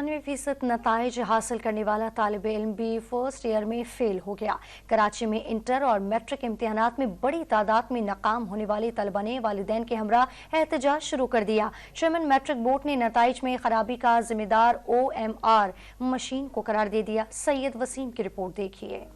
95% नताइज हासिल करने वाला तालिब इल्म भी फर्स्ट ईयर में फेल हो गया। कराची में इंटर और मैट्रिक इम्तिहानात में बड़ी तादाद में नाकाम होने वाले तलबा ने वालिदैन के हमरा एहतजाज शुरू कर दिया। चेयरमैन मैट्रिक बोर्ड ने नताइज में खराबी का जिम्मेदार OMR मशीन को करार दे दिया। सैयद वसीम की रिपोर्ट देखिए।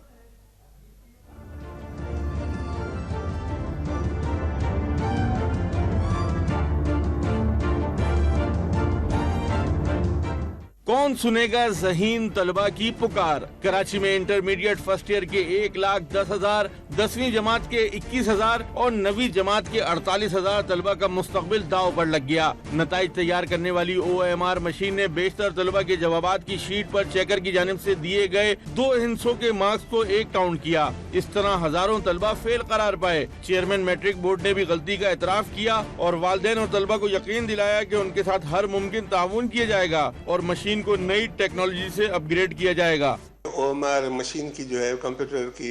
कौन सुनेगा ज़हीन तलबा की पुकार। कराची में इंटरमीडिएट फर्स्ट ईयर के 1,10,000, 10वीं जमात के 21,000 और 9वीं जमात के 48,000 तलबा का मुस्तकबिल दाव पर लग गया। नताइज तैयार करने वाली OMR मशीन ने बेशतर तलबा के जवाबात की शीट पर चेकर की जानिब से दिए गए 2 हिस्सों के मार्क्स को एक काउंट किया। इस तरह हजारों तलबा फेल करार पाए। चेयरमैन मैट्रिक बोर्ड ने भी गलती का एतराफ किया और वालिदैन और तलबा को यकीन दिलाया कि उनके साथ हर मुमकिन ताउन किया जाएगा और मशीन को नई टेक्नोलॉजी से अपग्रेड किया जाएगा। OMR मशीन की जो है कंप्यूटर की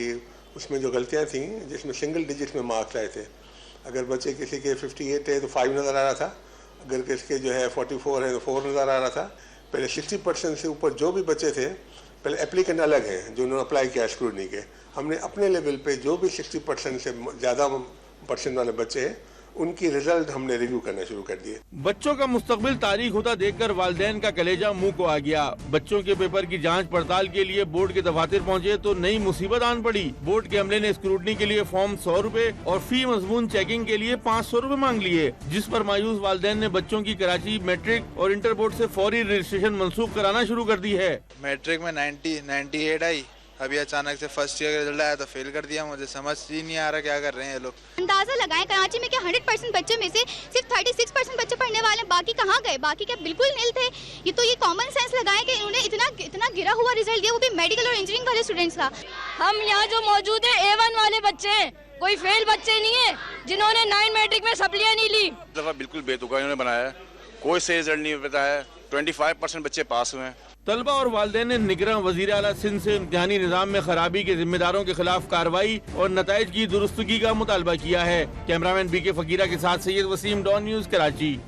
उसमें जो गलतियां थी, जिसमें सिंगल डिजिट में मार्क्स आए थे। अगर बच्चे किसी के 58 है तो 5 नज़र आ रहा था, अगर किसी के जो है 44 है तो 4 नज़र आ रहा था। पहले 60% से ऊपर जो भी बच्चे थे, पहले एप्लीकेंट अलग हैं जो उन्होंने अप्लाई किया स्क्रूटनी के। हमने अपने लेवल पे जो भी 60% से ज़्यादा परसेंट वाले बच्चे हैं उनकी रिजल्ट हमने रिव्यू करना शुरू कर दिए। बच्चों का मुस्तकबिल तारीख होता देखकर वालिदैन का कलेजा मुंह को आ गया। बच्चों के पेपर की जांच पड़ताल के लिए बोर्ड के दफातर पहुंचे तो नई मुसीबत आन पड़ी। बोर्ड के अमले ने स्क्रूटनी के लिए फॉर्म 100 रुपए और फी मजमून चेकिंग के लिए 500 रुपए मांग लिए, जिस पर मायूस वालिदैन ने बच्चों की कराची मैट्रिक और इंटर बोर्ड से फौरी रजिस्ट्रेशन मनसूख कराना शुरू कर दी है। मैट्रिक में 98 आई, अभी अचानक से फर्स्ट ईयर का रिजल्ट आया तो फेल कर दिया। मुझे समझ ही नहीं आ रहा क्या कर रहे हैं ये लोग। अंदाजा लगाएं कराची में क्या 100% बच्चों में से सिर्फ 36% बच्चे पढ़ने वाले हैं, बाकी कहाँ गए? बाकी क्या बिल्कुल नील थे? ये कॉमन सेंस लगाएं कि उन्हें इतना गिरा हुआ रिजल्ट दिया, वो भी मेडिकल और इंजीनियरिंग वाले स्टूडेंट्स का। हम यहाँ जो मौजूद है A1 वाले बच्चे हैं, कोई फेल बच्चे नहीं है जिन्होंने 9 मैट्रिक में सप्लियां नहीं ली। दफा बिल्कुल बेतुका इन्होंने बनाया है, कोई सही रिजल्ट नहीं बताया। 25% बच्चे पास हुए हैं। तलबा और वालिदैन ने निगरां वज़ीर आला सिंध से इम्तिहानी निज़ाम में खराबी के जिम्मेदारों के खिलाफ कार्रवाई और नताइज की दुरुस्तगी का मुतालबा किया है। कैमरामैन BK फकीरा के साथ सैयद वसीम, डॉन न्यूज़, कराची।